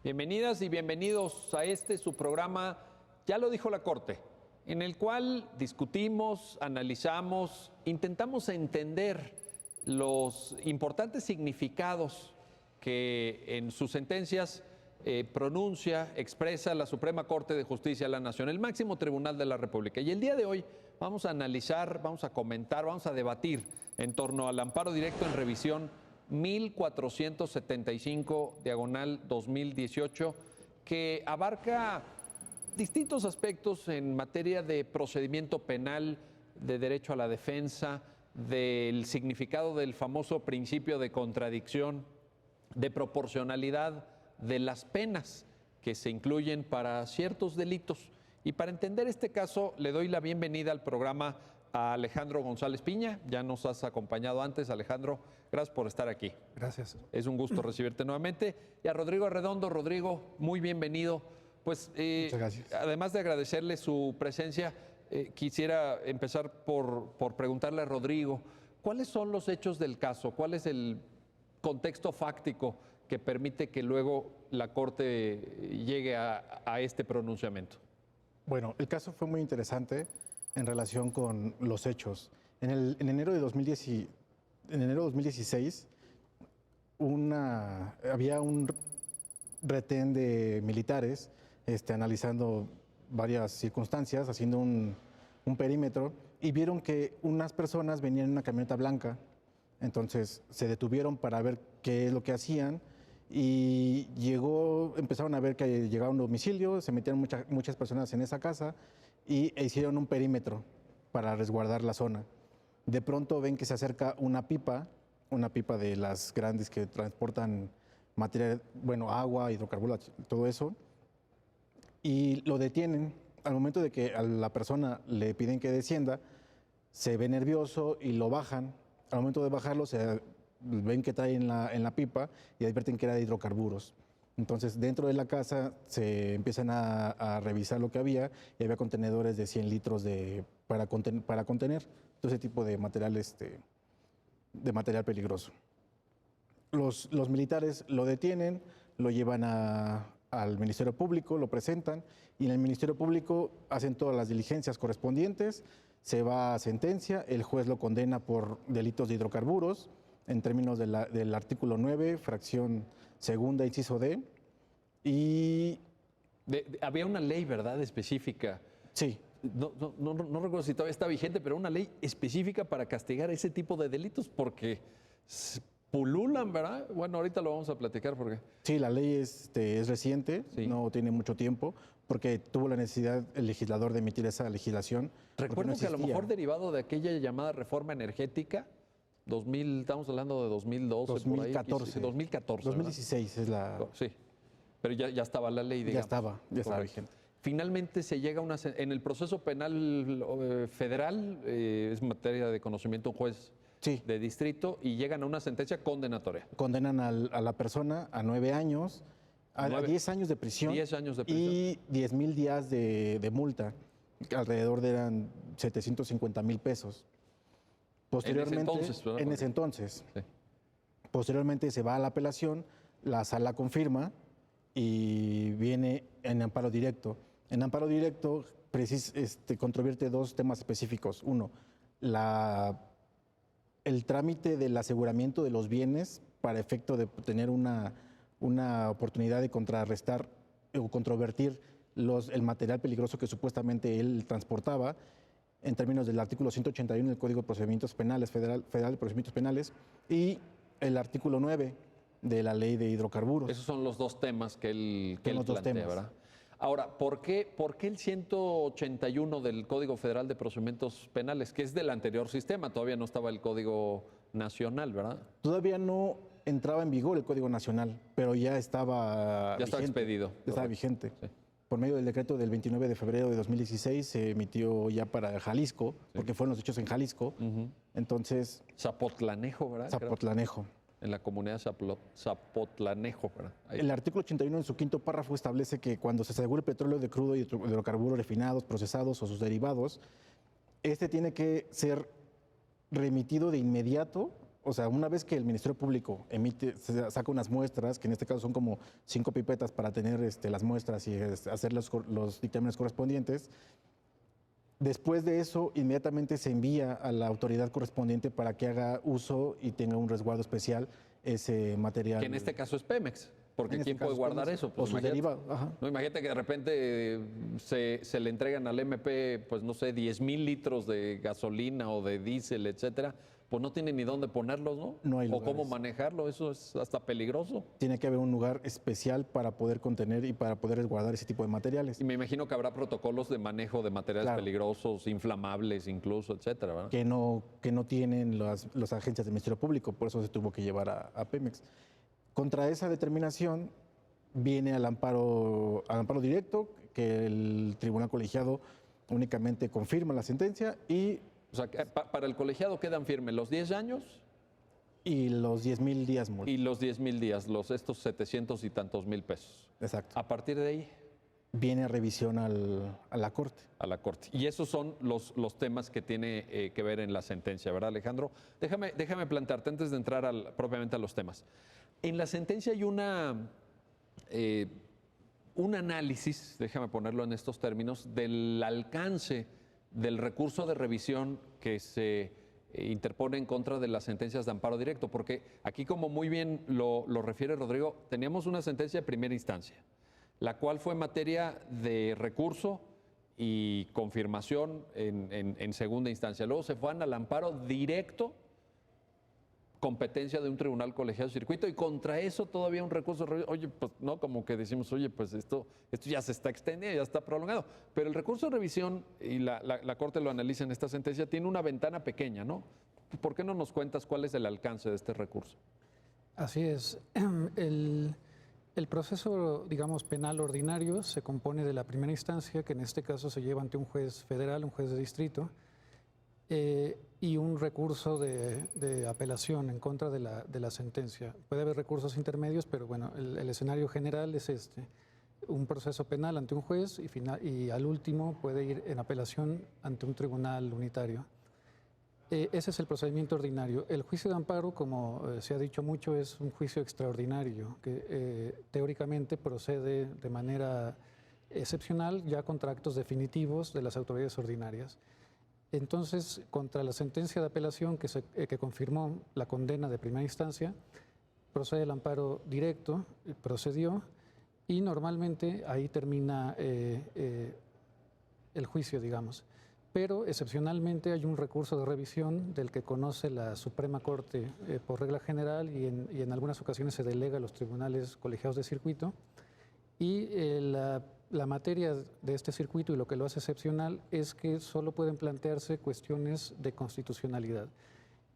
Bienvenidas y bienvenidos a su programa, ya lo dijo la Corte, en el cual discutimos, analizamos, intentamos entender los importantes significados que en sus sentencias pronuncia, expresa la Suprema Corte de Justicia de la Nación, el máximo tribunal de la República. Y el día de hoy vamos a analizar, vamos a comentar, vamos a debatir en torno al amparo directo en revisión 1475/2018, que abarca distintos aspectos en materia de procedimiento penal, de derecho a la defensa, del significado del famoso principio de contradicción, de proporcionalidad de las penas que se incluyen para ciertos delitos. Y para entender este caso, le doy la bienvenida al programa a Alejandro González Piña. Ya nos has acompañado antes, Alejandro. Gracias por estar aquí. Gracias. Es un gusto recibirte nuevamente. Y a Rodrigo Arredondo. Rodrigo, muy bienvenido. Pues, muchas gracias. Además de agradecerle su presencia, quisiera empezar por preguntarle a Rodrigo, ¿cuáles son los hechos del caso? ¿Cuál es el contexto fáctico que permite que luego la Corte llegue a este pronunciamiento? Bueno, el caso fue muy interesante en relación con los hechos. En enero de 2016 había un retén de militares analizando varias circunstancias, haciendo un perímetro, y vieron que unas personas venían en una camioneta blanca. Entonces se detuvieron para ver qué es lo que hacían y empezaron a ver que llegaba un domicilio, se metieron muchas personas en esa casa e hicieron un perímetro para resguardar la zona. De pronto ven que se acerca una pipa de las grandes que transportan material, agua, hidrocarburos, todo eso, y lo detienen. Al momento de que a la persona le piden que descienda, se ve nervioso y lo bajan. Al momento de bajarlo, ven que trae en la pipa y advierten que era de hidrocarburos. Entonces, dentro de la casa se empiezan a revisar lo que había, y había contenedores de 100 litros para contener todo ese tipo de material, peligroso. Los militares lo detienen, lo llevan al Ministerio Público, lo presentan, y en el Ministerio Público hacen todas las diligencias correspondientes, se va a sentencia, el juez lo condena por delitos de hidrocarburos, en términos del artículo 9, fracción segunda, inciso D. Y había una ley, ¿verdad?, específica. Sí. No recuerdo si todavía está vigente, pero una ley específica para castigar ese tipo de delitos, porque pululan, ¿verdad? Bueno, ahorita lo vamos a platicar porque... Sí, la ley es reciente, sí. No tiene mucho tiempo, porque tuvo la necesidad el legislador de emitir esa legislación. Recuerdo que a lo mejor derivado de aquella llamada reforma energética, estamos hablando de 2012, 2014. Por ahí, 2014. 2016 ¿verdad? Es la... Sí, pero ya estaba la ley, digamos. Ya estaba vigente. Finalmente se llega en el proceso penal federal, es materia de conocimiento un juez de distrito, y llegan a una sentencia condenatoria. Condenan a la persona a 9 años, a 10 años de prisión. 10 años de prisión. Y 10,000 días de multa, que alrededor eran 750,000 pesos. Posteriormente, en ese entonces. Sí. Posteriormente se va a la apelación, la sala confirma y viene en amparo directo. En amparo directo controvierte dos temas específicos. Uno, el trámite del aseguramiento de los bienes para efecto de tener una oportunidad de contrarrestar o controvertir el material peligroso que supuestamente él transportaba, en términos del artículo 181 del Código de Procedimientos Penales, Federal de Procedimientos Penales, y el artículo 9 de la Ley de Hidrocarburos. Esos son los dos temas que él plantea, ¿verdad? Ahora, ¿por qué el 181 del Código Federal de Procedimientos Penales, que es del anterior sistema? Todavía no estaba el Código Nacional, ¿verdad? Todavía no entraba en vigor el Código Nacional, pero ya estaba vigente. Estaba expedido. Ya estaba vigente. Sí. Por medio del decreto del 29 de febrero de 2016 se emitió ya para Jalisco, porque fueron los hechos en Jalisco. Entonces... Zapotlanejo, ¿verdad? Zapotlanejo. En la comunidad Zapotlanejo, ¿verdad? Ahí. El artículo 81 en su quinto párrafo establece que cuando se asegure petróleo de crudo y hidrocarburos refinados, procesados o sus derivados, tiene que ser remitido de inmediato O sea, una vez que el Ministerio Público saca unas muestras, que en este caso son como 5 pipetas para tener las muestras y hacer los dictámenes correspondientes, después de eso, inmediatamente se envía a la autoridad correspondiente para que haga uso y tenga un resguardo especial ese material. Que en este caso es Pemex. Porque En este ¿quién puede caso, guardar Pemex, eso? o su imagínate. derivado, ajá. No, imagínate que de repente se le entregan al MP, pues no sé, 10,000 litros de gasolina o de diésel, etcétera. Pues no tiene ni dónde ponerlos, ¿no? No hay o cómo lugares. manejarlo, eso es hasta peligroso. Tiene que haber un lugar especial para poder contener y para poder resguardar ese tipo de materiales. Y me imagino que habrá protocolos de manejo de materiales Claro. peligrosos, inflamables incluso, etcétera, ¿verdad? Que no tienen las agencias del Ministerio Público, por eso se tuvo que llevar a Pemex. Contra esa determinación viene al amparo directo, que el tribunal colegiado únicamente confirma la sentencia y O sea, que para el colegiado quedan firmes los 10 años los 10,000 días multa. y los 10,000 días, estos 700 y tantos mil pesos. Exacto. A partir de ahí, Viene a revisión a la Corte. a la Corte. Y esos son los temas que tiene que ver en la sentencia, ¿verdad, Alejandro? Déjame plantearte antes de entrar propiamente a los temas. En la sentencia hay un análisis, déjame ponerlo en estos términos, del alcance del recurso de revisión que se interpone en contra de las sentencias de amparo directo, porque aquí, como muy bien lo refiere Rodrigo, teníamos una sentencia de primera instancia, la cual fue materia de recurso y confirmación en segunda instancia. Luego se fue al amparo directo, competencia de un tribunal colegiado de circuito, y contra eso todavía un recurso de revisión. Oye, pues no, como que decimos, oye, pues esto ya se está extendiendo, ya está prolongado. Pero el recurso de revisión, y la Corte lo analiza en esta sentencia, tiene una ventana pequeña, ¿no? ¿Por qué no nos cuentas cuál es el alcance de este recurso? Así es. El proceso, digamos, penal ordinario se compone de la primera instancia, que en este caso se lleva ante un juez federal, un juez de distrito, y un recurso de apelación en contra de la sentencia. Puede haber recursos intermedios, pero bueno, el escenario general es un proceso penal ante un juez y al último puede ir en apelación ante un tribunal unitario. Ese es el procedimiento ordinario. El juicio de amparo, como se ha dicho mucho, es un juicio extraordinario que teóricamente procede de manera excepcional ya contra actos definitivos de las autoridades ordinarias. Entonces, contra la sentencia de apelación que confirmó la condena de primera instancia, procede el amparo directo, procedió, y normalmente ahí termina el juicio, digamos. Pero excepcionalmente hay un recurso de revisión del que conoce la Suprema Corte por regla general y en algunas ocasiones se delega a los tribunales colegiados de circuito. Y la materia de este circuito y lo que lo hace excepcional es que solo pueden plantearse cuestiones de constitucionalidad.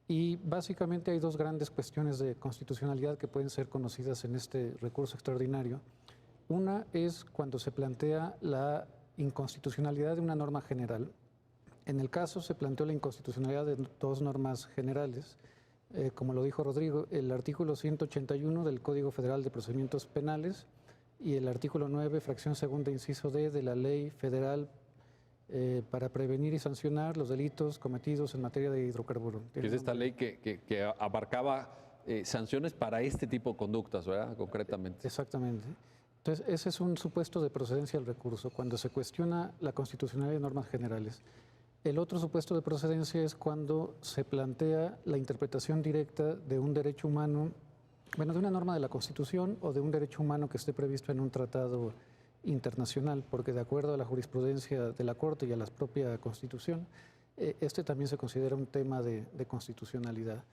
Y básicamente hay dos grandes cuestiones de constitucionalidad que pueden ser conocidas en este recurso extraordinario. Una es cuando se plantea la inconstitucionalidad de una norma general. En el caso se planteó la inconstitucionalidad de dos normas generales. Como lo dijo Rodrigo, el artículo 181 del Código Federal de Procedimientos Penales y el artículo 9, fracción segunda, inciso D, de la Ley Federal para prevenir y sancionar los delitos cometidos en materia de hidrocarburos. Es esta ley que abarcaba sanciones para este tipo de conductas, ¿verdad? Concretamente. Exactamente. Entonces, ese es un supuesto de procedencia del recurso, cuando se cuestiona la constitucionalidad de normas generales. El otro supuesto de procedencia es cuando se plantea la interpretación directa de un derecho humano, bueno, de una norma de la Constitución o de un derecho humano que esté previsto en un tratado internacional, porque de acuerdo a la jurisprudencia de la Corte y a la propia Constitución, este también se considera un tema de constitucionalidad.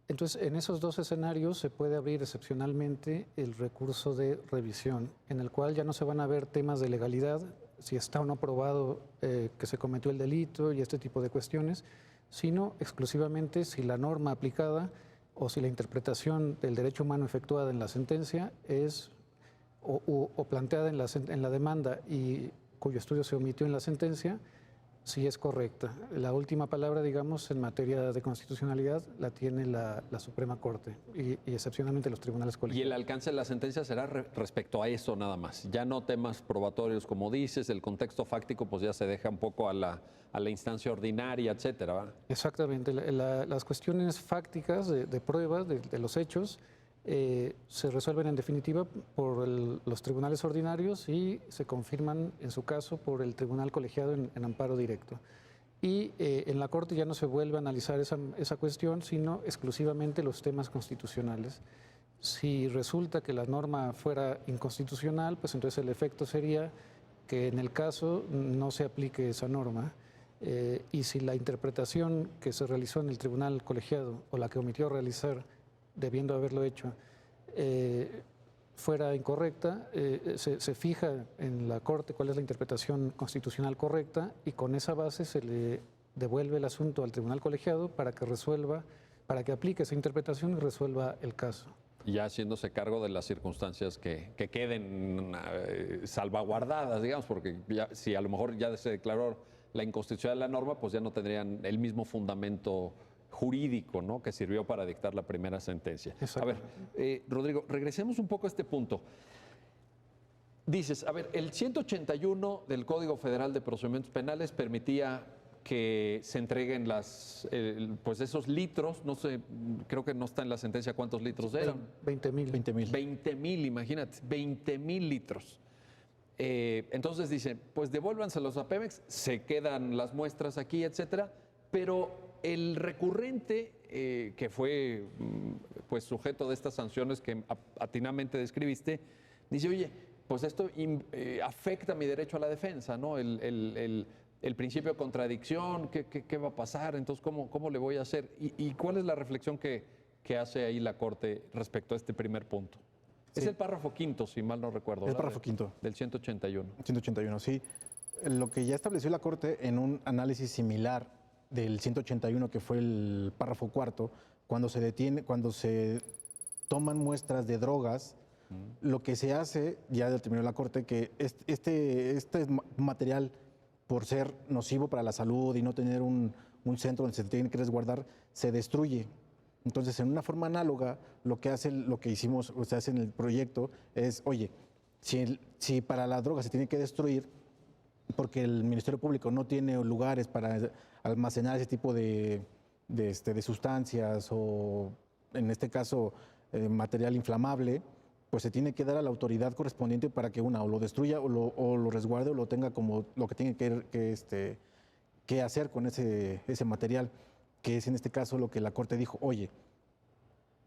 Entonces, en esos dos escenarios se puede abrir excepcionalmente el recurso de revisión, en el cual ya no se van a ver temas de legalidad, si está o no probado que se cometió el delito y este tipo de cuestiones, sino exclusivamente si la norma aplicada o si la interpretación del derecho humano efectuada en la sentencia es o planteada en la demanda y cuyo estudio se omitió en la sentencia, sí es correcta. La última palabra, digamos, en materia de constitucionalidad la tiene la Suprema Corte y excepcionalmente los tribunales Y el colegiados. alcance de la sentencia será respecto a eso nada más. Ya no temas probatorios, como dices, el contexto fáctico pues ya se deja un poco a la instancia ordinaria, etcétera, ¿verdad? Exactamente. Las cuestiones fácticas de pruebas de los hechos se resuelven en definitiva por los tribunales ordinarios y se confirman, en su caso, por el tribunal colegiado en amparo directo. Y en la Corte ya no se vuelve a analizar esa cuestión, sino exclusivamente los temas constitucionales. Si resulta que la norma fuera inconstitucional, pues entonces el efecto sería que en el caso no se aplique esa norma. Y si la interpretación que se realizó en el tribunal colegiado o la que omitió realizar, debiendo haberlo hecho, fuera incorrecta, se fija en la Corte cuál es la interpretación constitucional correcta y con esa base se le devuelve el asunto al tribunal colegiado para que resuelva, para que aplique esa interpretación y resuelva el caso. Ya haciéndose cargo de las circunstancias que queden salvaguardadas, digamos, porque ya, si a lo mejor ya se declaró la inconstitucionalidad de la norma, pues ya no tendrían el mismo fundamento jurídico, ¿no?, que sirvió para dictar la primera sentencia. A ver, Rodrigo, regresemos un poco a este punto. Dices, a ver, el 181 del Código Federal de Procedimientos Penales permitía que se entreguen pues esos litros, no sé, creo que no está en la sentencia cuántos litros eran. 20,000. 20,000. 20,000, imagínate, 20,000 litros. Entonces dice, pues devuélvanselos a Pemex, se quedan las muestras aquí, etcétera, pero el recurrente que fue pues sujeto de estas sanciones que atinadamente describiste, dice, oye, pues esto afecta mi derecho a la defensa, ¿no? El principio de contradicción, ¿qué va a pasar? Entonces, ¿cómo le voy a hacer? ¿Y cuál es la reflexión que hace ahí la Corte respecto a este primer punto? Sí. Es el párrafo quinto, si mal no recuerdo. Es el párrafo quinto. Del 181. 181, sí. Lo que ya estableció la Corte en un análisis similar del 181, que fue el párrafo cuarto, cuando se toman muestras de drogas, lo que se hace, ya determinó la Corte, que este material, por ser nocivo para la salud y no tener un centro donde se tiene que resguardar, se destruye. Entonces, en una forma análoga, lo que hicimos, o se hace en el proyecto, es, oye, si para la droga se tiene que destruir, porque el Ministerio Público no tiene lugares para almacenar ese tipo de sustancias o, en este caso, material inflamable, pues se tiene que dar a la autoridad correspondiente para que o lo destruya o lo resguarde o lo tenga como lo que tiene que hacer con ese material, que es en este caso lo que la Corte dijo. Oye,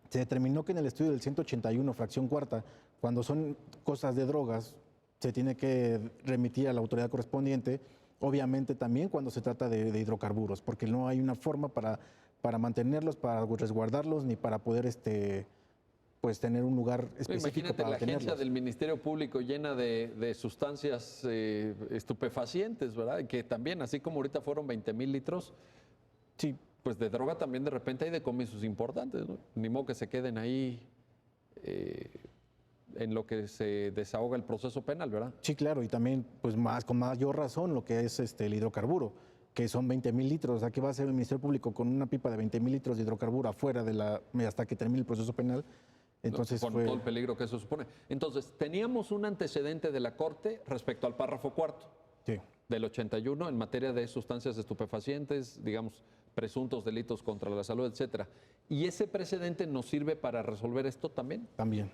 se determinó que en el estudio del 181, fracción cuarta, cuando son cosas de drogas, se tiene que remitir a la autoridad correspondiente, obviamente también cuando se trata de hidrocarburos, porque no hay una forma para mantenerlos, para resguardarlos, ni para poder pues tener un lugar específico. Imagínate para la agencia tenerlos. del Ministerio Público llena de sustancias estupefacientes, ¿verdad? Que también, así como ahorita fueron 20,000 litros, Sí, pues de droga también de repente hay decomisos importantes, ¿no? Ni modo que se queden ahí en lo que se desahoga el proceso penal, ¿verdad? sí, claro, y también pues con mayor razón lo que es el hidrocarburo, que son 20,000 litros. O sea, ¿qué va a hacer el Ministerio Público con una pipa de 20,000 litros de hidrocarburo afuera hasta que termine el proceso penal? Entonces con todo el peligro que eso supone. Entonces, teníamos un antecedente de la Corte respecto al párrafo cuarto Sí. del 81 en materia de sustancias estupefacientes, digamos, presuntos delitos contra la salud, etcétera. ¿Y ese precedente nos sirve para resolver esto también? También.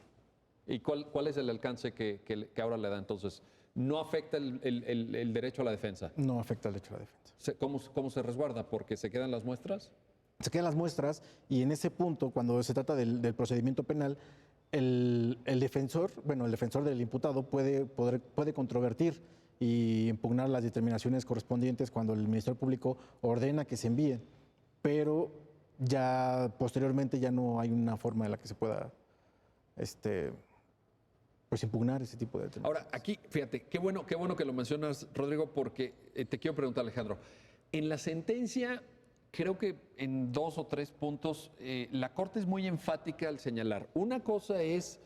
¿Y cuál es el alcance que ahora le da entonces? ¿No afecta el derecho a la defensa? No afecta el derecho a la defensa. ¿Cómo se resguarda? ¿Porque se quedan las muestras? Se quedan las muestras y en ese punto, cuando se trata del procedimiento penal, el defensor del imputado puede controvertir y impugnar las determinaciones correspondientes cuando el Ministerio Público ordena que se envíen, pero ya posteriormente ya no hay una forma en la que se pueda pues impugnar ese tipo de determinaciones. Ahora, aquí, fíjate, qué bueno que lo mencionas, Rodrigo, porque te quiero preguntar, Alejandro. En la sentencia, creo que en 2 o 3 puntos, la Corte es muy enfática al señalar. Una cosa es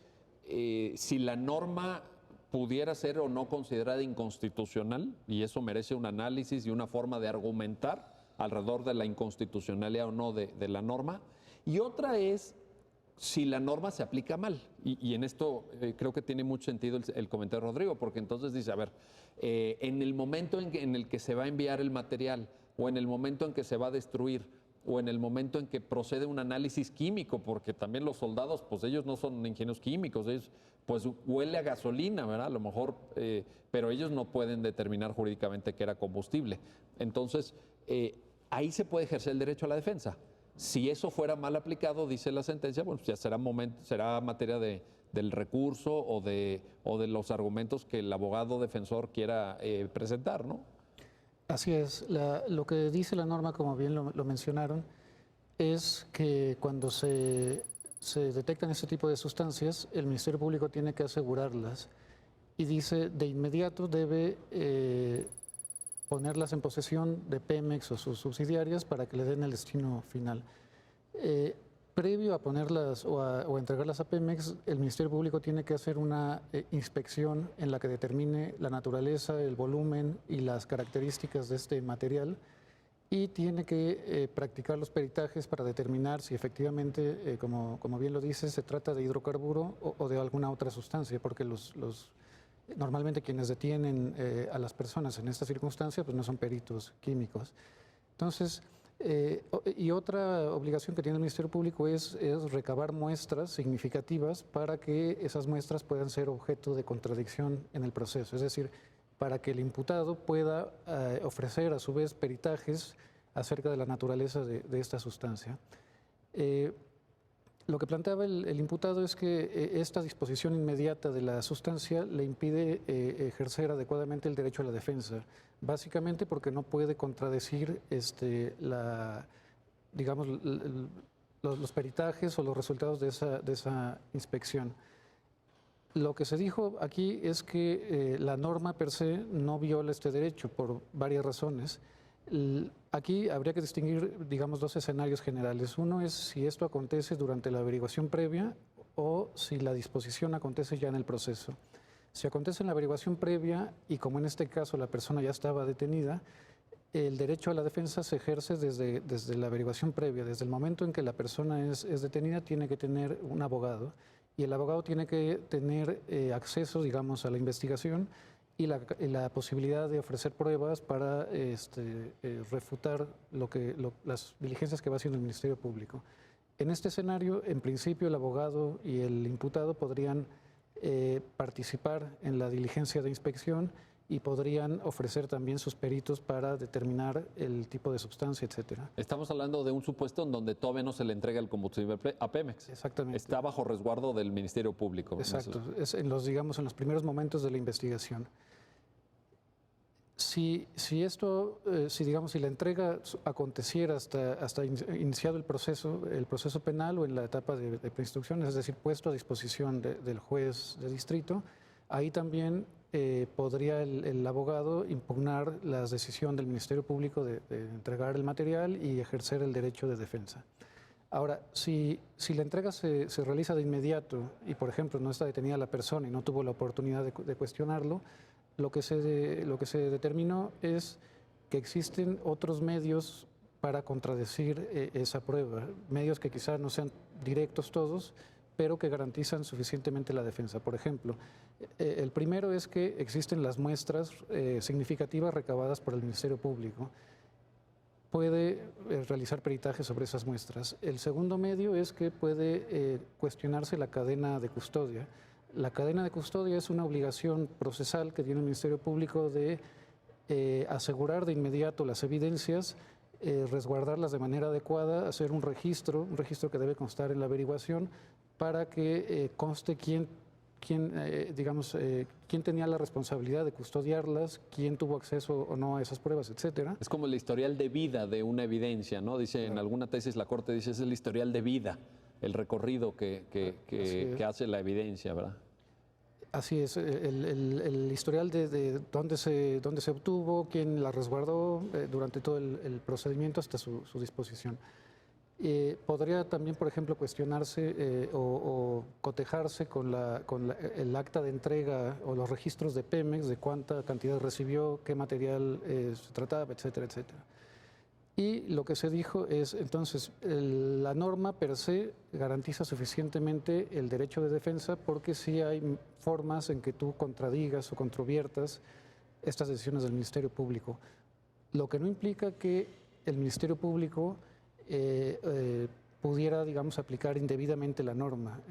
si la norma pudiera ser o no considerada inconstitucional, y eso merece un análisis y una forma de argumentar alrededor de la inconstitucionalidad o no de la norma. Y otra es si la norma se aplica mal. Y en esto creo que tiene mucho sentido el comentario de Rodrigo, porque entonces dice, a ver, en el momento en el que se va a enviar el material, o en el momento en que se va a destruir, o en el momento en que procede un análisis químico, porque también los soldados, pues ellos no son ingenieros químicos, ellos, pues huele a gasolina, ¿verdad? A lo mejor, pero ellos no pueden determinar jurídicamente que era combustible. Entonces, ahí se puede ejercer el derecho a la defensa. Si eso fuera mal aplicado, dice la sentencia, bueno, pues ya será materia del recurso o de los argumentos que el abogado defensor quiera presentar, ¿no? Así es. Lo que dice la norma, como bien lo mencionaron, es que cuando se detectan este tipo de sustancias, el Ministerio Público tiene que asegurarlas y dice de inmediato debe ponerlas en posesión de Pemex o sus subsidiarias para que le den el destino final. Previo a ponerlas o entregarlas a Pemex, el Ministerio Público tiene que hacer una inspección en la que determine la naturaleza, el volumen y las características de este material y tiene que practicar los peritajes para determinar si efectivamente, como bien lo dice, se trata de hidrocarburo o de alguna otra sustancia, porque normalmente quienes detienen a las personas en esta circunstancia pues no son peritos químicos. Entonces, y otra obligación que tiene el Ministerio Público es recabar muestras significativas para que esas muestras puedan ser objeto de contradicción en el proceso, es decir, para que el imputado pueda ofrecer a su vez peritajes acerca de la naturaleza de esta sustancia. Lo que planteaba el imputado es que esta disposición inmediata de la sustancia le impide ejercer adecuadamente el derecho a la defensa, básicamente porque no puede contradecir los peritajes o los resultados de esa inspección. Lo que se dijo aquí es que la norma per se no viola este derecho por varias razones. Aquí habría que distinguir, digamos, dos escenarios generales. Uno es si esto acontece durante la averiguación previa o si la disposición acontece ya en el proceso. Si acontece en la averiguación previa y como en este caso la persona ya estaba detenida, el derecho a la defensa se ejerce desde la averiguación previa. Desde el momento en que la persona es detenida tiene que tener un abogado y el abogado tiene que tener acceso, digamos, a la investigación y la posibilidad de ofrecer pruebas para refutar las diligencias que va haciendo el Ministerio Público. En este escenario, en principio, el abogado y el imputado podrían participar en la diligencia de inspección y podrían ofrecer también sus peritos para determinar el tipo de sustancia, etcétera. Estamos hablando de un supuesto en donde todavía no se le entrega el combustible a Pemex. Exactamente. Está bajo resguardo del Ministerio Público. Exacto, es en los primeros momentos de la investigación. Si la entrega aconteciera hasta iniciado el proceso penal o en la etapa de preinstrucción, es decir, puesto a disposición del juez de distrito, ahí también podría el abogado impugnar la decisión del Ministerio Público de entregar el material y ejercer el derecho de defensa. Ahora, si la entrega se realiza de inmediato y, por ejemplo, no está detenida la persona y no tuvo la oportunidad de cuestionarlo, lo que se determinó es que existen otros medios para contradecir esa prueba, medios que quizás no sean directos todos, pero que garantizan suficientemente la defensa. Por ejemplo, el primero es que existen las muestras significativas recabadas por el Ministerio Público. Puede realizar peritajes sobre esas muestras. El segundo medio es que puede cuestionarse la cadena de custodia. La cadena de custodia es una obligación procesal que tiene el Ministerio Público de asegurar de inmediato las evidencias, resguardarlas de manera adecuada, hacer un registro que debe constar en la averiguación para que conste quién tenía la responsabilidad de custodiarlas, quién tuvo acceso o no a esas pruebas, etcétera. Es como el historial de vida de una evidencia, ¿no? Dice en alguna tesis la Corte dice es el historial de vida, el recorrido que hace la evidencia, ¿verdad? Así es, el historial de dónde se obtuvo, quién la resguardó durante todo el procedimiento hasta su disposición. Podría también, por ejemplo, cuestionarse o cotejarse con el acta de entrega o los registros de Pemex, de cuánta cantidad recibió, qué material se trataba, etcétera, etcétera. Y lo que se dijo es, entonces, la norma per se garantiza suficientemente el derecho de defensa porque sí hay formas en que tú contradigas o controviertas estas decisiones del Ministerio Público. Lo que no implica que el Ministerio Público pudiera, digamos, aplicar indebidamente la norma.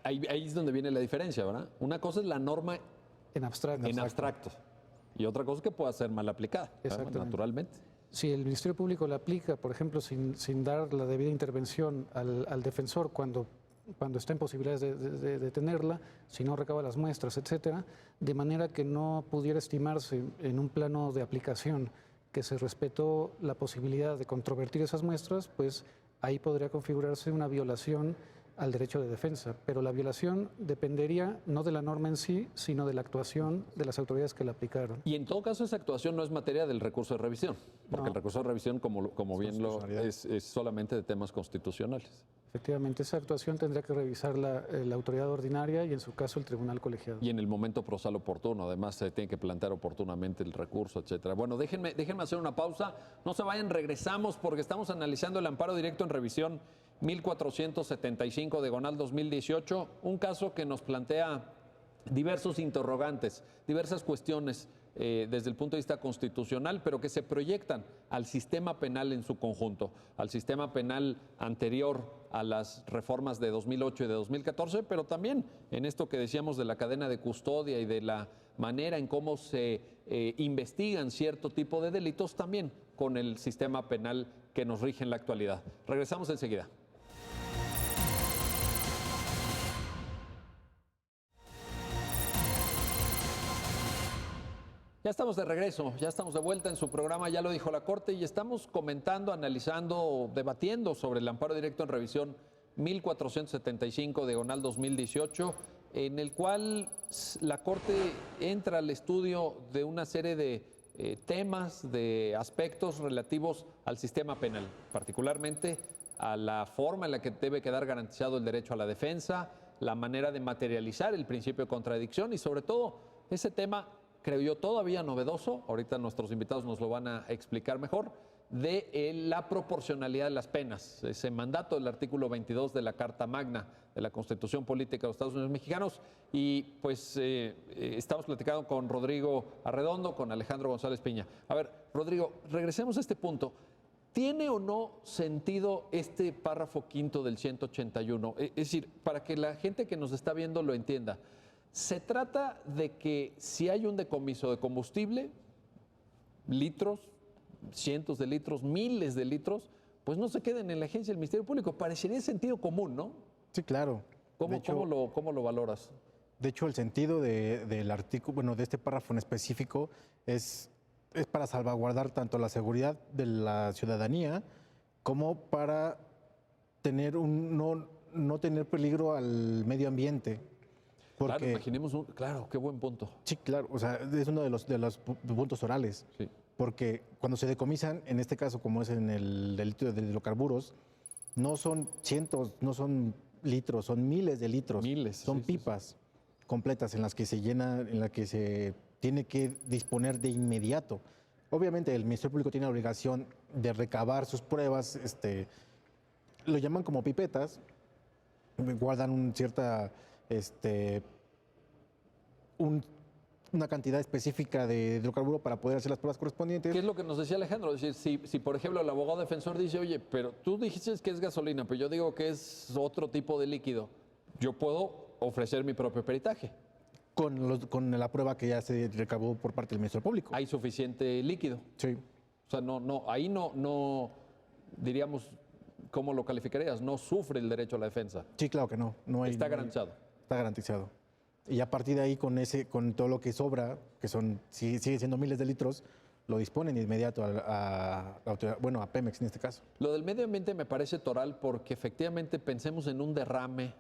Ahí es donde viene la diferencia, ¿verdad? Una cosa es la norma En abstracto. en abstracto y otra cosa es que pueda ser mal aplicada, Exactamente. naturalmente. Si el Ministerio Público la aplica, por ejemplo, sin dar la debida intervención al defensor cuando está en posibilidades de tenerla, si no recaba las muestras, etcétera, de manera que no pudiera estimarse en un plano de aplicación que se respetó la posibilidad de controvertir esas muestras, pues ahí podría configurarse una violación al derecho de defensa. Pero la violación dependería no de la norma en sí, sino de la actuación de las autoridades que la aplicaron. Y en todo caso esa actuación no es materia del recurso de revisión, porque No. el recurso de revisión, como bien lo es solamente de temas constitucionales. Efectivamente, esa actuación tendría que revisar la autoridad ordinaria y en su caso el tribunal colegiado. Y en el momento procesal oportuno, además se tiene que plantear oportunamente el recurso, etcétera. Bueno, déjenme hacer una pausa, no se vayan, regresamos porque estamos analizando el amparo directo en revisión 1475 diagonal 2018, un caso que nos plantea diversos interrogantes, diversas cuestiones desde el punto de vista constitucional, pero que se proyectan al sistema penal en su conjunto, al sistema penal anterior a las reformas de 2008 y de 2014, pero también en esto que decíamos de la cadena de custodia y de la manera en cómo se investigan cierto tipo de delitos, también con el sistema penal que nos rige en la actualidad. Regresamos enseguida. Ya estamos de regreso, ya estamos de vuelta en su programa, ya lo dijo la Corte, y estamos comentando, analizando, debatiendo sobre el amparo directo en revisión 1475 diagonal 2018, en el cual la Corte entra al estudio de una serie de temas, de aspectos relativos al sistema penal, particularmente a la forma en la que debe quedar garantizado el derecho a la defensa, la manera de materializar el principio de contradicción y sobre todo ese tema, creo yo, todavía novedoso, ahorita nuestros invitados nos lo van a explicar mejor, de la proporcionalidad de las penas, ese mandato del artículo 22 de la Carta Magna de la Constitución Política de los Estados Unidos Mexicanos. Y pues estamos platicando con Rodrigo Arredondo, con Alejandro González Piña. A ver, Rodrigo, regresemos a este punto. ¿Tiene o no sentido este párrafo quinto del 181? Es decir, para que la gente que nos está viendo lo entienda, se trata de que si hay un decomiso de combustible, litros, cientos de litros, miles de litros, pues no se queden en la agencia del Ministerio Público. Parecería sentido común, ¿no? Sí, claro. ¿Cómo lo valoras? De hecho, el sentido del artículo, bueno, de este párrafo en específico es para salvaguardar tanto la seguridad de la ciudadanía como para tener no tener peligro al medio ambiente. Porque, claro, imaginemos claro, qué buen punto. Sí, claro, o sea, es uno de los puntos orales. Sí. Porque cuando se decomisan, en este caso, como es en el delito de hidrocarburos, no son cientos, no son litros, son miles de litros. Miles. Son pipas completas en las que se llena, en las que se tiene que disponer de inmediato. Obviamente, el Ministerio Público tiene la obligación de recabar sus pruebas, lo llaman como pipetas, guardan una cantidad específica de hidrocarburo para poder hacer las pruebas correspondientes. ¿Qué es lo que nos decía Alejandro? Es decir, si por ejemplo el abogado defensor dice, oye, pero tú dijiste que es gasolina, pero yo digo que es otro tipo de líquido, yo puedo ofrecer mi propio peritaje. Con la prueba que ya se recabó por parte del Ministerio Público. ¿Hay suficiente líquido? Sí. O sea, ahí no diríamos, ¿cómo lo calificarías? No sufre el derecho a la defensa. Sí, claro que no. Está garantizado. Está garantizado. Y a partir de ahí, con todo lo que sobra, que sigue siendo miles de litros, lo disponen de inmediato a Pemex en este caso. Lo del medio ambiente me parece toral porque efectivamente pensemos en un derrame,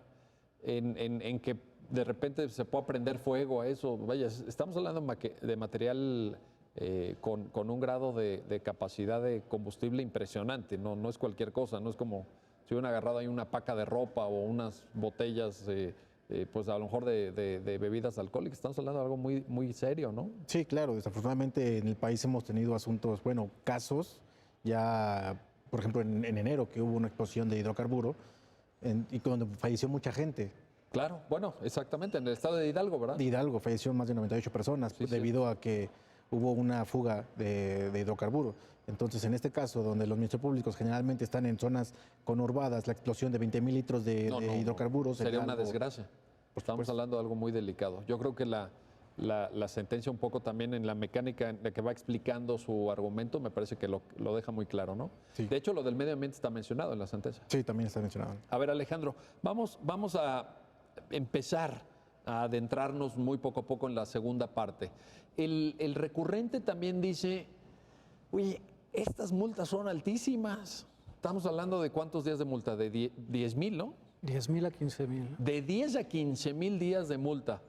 en que de repente se pueda prender fuego a eso. Vaya, estamos hablando de material con un grado de capacidad de combustible impresionante, no es cualquier cosa, no es como si hubieran agarrado ahí una paca de ropa o unas botellas, pues a lo mejor de bebidas alcohólicas. Estamos hablando de algo muy, muy serio, ¿no? Sí, claro, desafortunadamente en el país hemos tenido asuntos, bueno, casos, ya, por ejemplo, en enero que hubo una explosión de hidrocarburo y donde falleció mucha gente. Claro, bueno, exactamente, en el estado de Hidalgo, ¿verdad? De Hidalgo falleció más de 98 personas Sí, debido a que hubo una fuga de hidrocarburo. Entonces, en este caso, donde los ministerios públicos generalmente están en zonas conurbadas, la explosión de 20,000 litros de hidrocarburos sería una algo- desgracia. Estamos hablando de algo muy delicado. Yo creo que la sentencia un poco también en la mecánica en la que va explicando su argumento me parece que lo deja muy claro, ¿no? Sí. De hecho, lo del medio ambiente está mencionado en la sentencia. Sí, también está mencionado. A ver, Alejandro, vamos a empezar a adentrarnos muy poco a poco en la segunda parte. El recurrente también dice, oye, estas multas son altísimas. Estamos hablando de cuántos días de multa, de 10,000, ¿no? 10,000 a 15,000, De 10 a 15,000 días de multa.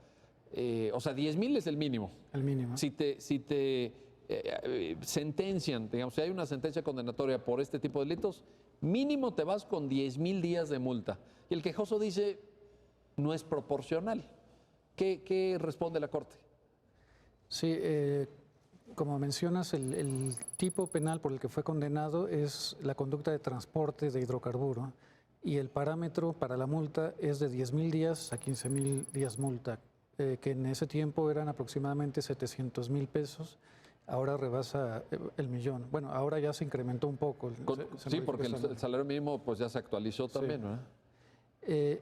O sea, 10,000 es el mínimo. el mínimo. Si te sentencian, digamos, si hay una sentencia condenatoria por este tipo de delitos, mínimo te vas con 10,000 días de multa. Y el quejoso dice, no es proporcional. ¿Qué responde la Corte? Sí, como mencionas, el tipo penal por el que fue condenado es la conducta de transporte de hidrocarburo y el parámetro para la multa es de 10,000 días a 15,000 días multa, que en ese tiempo eran aproximadamente 700,000 pesos. Ahora rebasa el millón. Bueno, ahora ya se incrementó un poco. Sí, porque el salario mínimo pues ya se actualizó también, ¿verdad?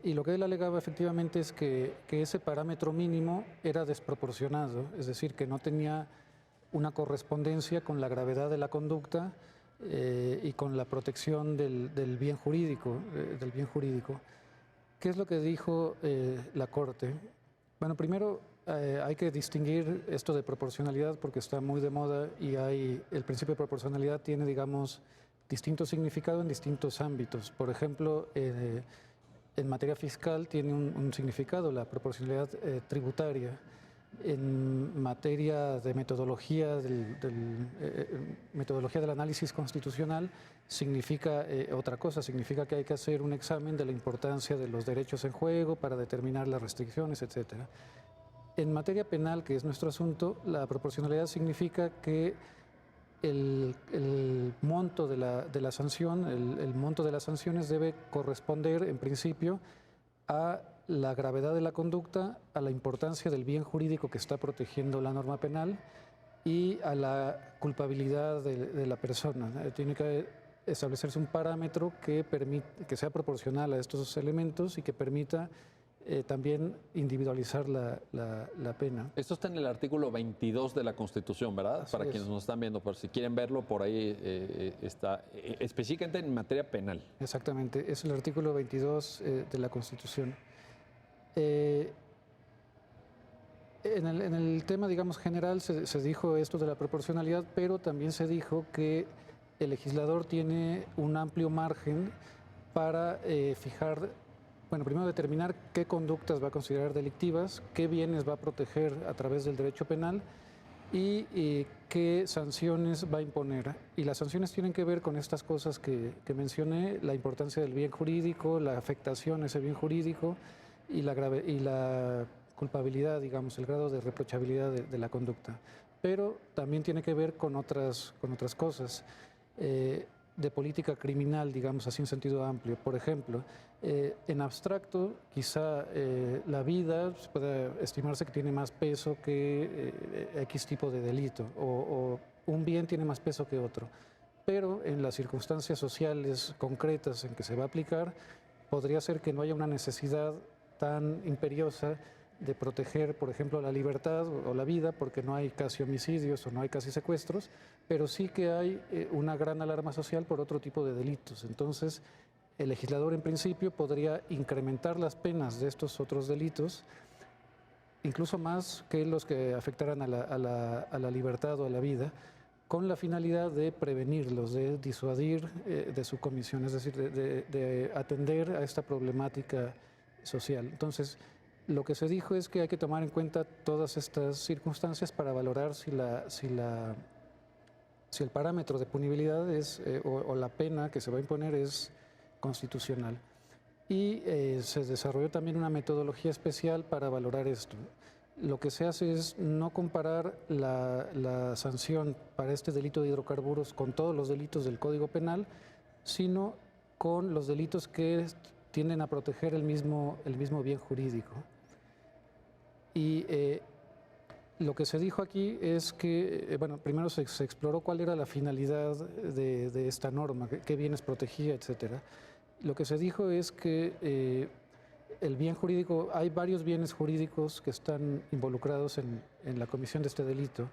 Y lo que él alegaba efectivamente es que ese parámetro mínimo era desproporcionado, es decir, que no tenía una correspondencia con la gravedad de la conducta y con la protección del bien jurídico, ¿Qué es lo que dijo la Corte? Bueno, primero hay que distinguir esto de proporcionalidad porque está muy de moda y el principio de proporcionalidad tiene, digamos, distinto significado en distintos ámbitos. Por ejemplo, en materia fiscal tiene un significado, la proporcionalidad tributaria. En materia de metodología metodología del análisis constitucional significa otra cosa, significa que hay que hacer un examen de la importancia de los derechos en juego para determinar las restricciones, etcétera. En materia penal, que es nuestro asunto, la proporcionalidad significa que el monto de la sanción, el monto de las sanciones debe corresponder en principio a la gravedad de la conducta, a la importancia del bien jurídico que está protegiendo la norma penal y a la culpabilidad de la persona. Tiene que establecerse un parámetro que sea proporcional a estos elementos y que permita también individualizar la pena. Esto está en el artículo 22 de la Constitución, ¿verdad? Así Para es. quienes nos están viendo, por si quieren verlo, por ahí está, específicamente en materia penal. Exactamente, es el artículo 22 de la Constitución. En el tema, digamos, general se dijo esto de la proporcionalidad, pero también se dijo que el legislador tiene un amplio margen para fijar, bueno, primero determinar qué conductas va a considerar delictivas, qué bienes va a proteger a través del derecho penal y qué sanciones va a imponer. Y las sanciones tienen que ver con estas cosas que mencioné, la importancia del bien jurídico, la afectación a ese bien jurídico y la culpabilidad, digamos, el grado de reprochabilidad de la conducta. Pero también tiene que ver con otras cosas de política criminal, digamos así en sentido amplio. Por ejemplo, en abstracto, quizá la vida puede estimarse que tiene más peso que X tipo de delito o un bien tiene más peso que otro. Pero en las circunstancias sociales concretas en que se va a aplicar, podría ser que no haya una necesidad tan imperiosa de proteger, por ejemplo, la libertad o la vida, porque no hay casi homicidios o no hay casi secuestros, pero sí que hay una gran alarma social por otro tipo de delitos. Entonces, el legislador en principio podría incrementar las penas de estos otros delitos, incluso más que los que afectaran a la libertad o a la vida, con la finalidad de prevenirlos, de disuadir de su comisión, es decir, de atender a esta problemática social. Entonces, lo que se dijo es que hay que tomar en cuenta todas estas circunstancias para valorar si el parámetro de punibilidad o la pena que se va a imponer es constitucional. Y se desarrolló también una metodología especial para valorar esto. Lo que se hace es no comparar la sanción para este delito de hidrocarburos con todos los delitos del Código Penal, sino con los delitos que tienden a proteger el mismo bien jurídico. Y lo que se dijo aquí es que, bueno, primero se exploró cuál era la finalidad de esta norma, qué bienes protegía, etcétera. Lo que se dijo es que el bien jurídico, hay varios bienes jurídicos que están involucrados en la comisión de este delito.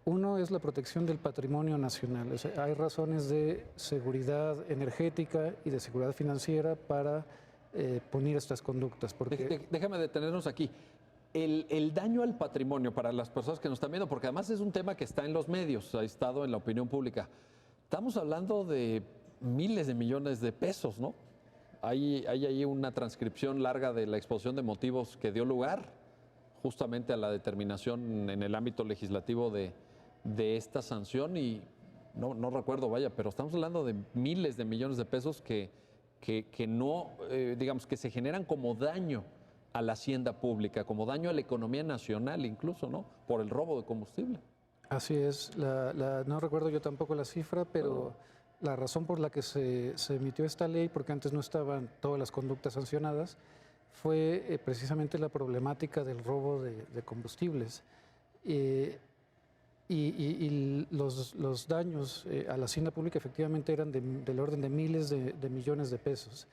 Uno es la protección del patrimonio nacional. O sea, hay razones de seguridad energética y de seguridad financiera para punir estas conductas. Porque... Déjame detenernos aquí. El daño al patrimonio para las personas que nos están viendo, porque además es un tema que está en los medios, ha estado en la opinión pública. Estamos hablando de miles de millones de pesos, ¿no? Hay ahí una transcripción larga de la exposición de motivos que dio lugar justamente a la determinación en el ámbito legislativo de esta sanción y no recuerdo, vaya, pero estamos hablando de miles de millones de pesos que no, digamos, que se generan como daño a la hacienda pública, como daño a la economía nacional incluso, ¿no? Por el robo de combustible. Así es, no recuerdo yo tampoco la cifra, pero la razón por la que se emitió esta ley, porque antes no estaban todas las conductas sancionadas, fue precisamente la problemática del robo de combustibles. Y los daños a la hacienda pública efectivamente eran del orden de miles de millones de pesos.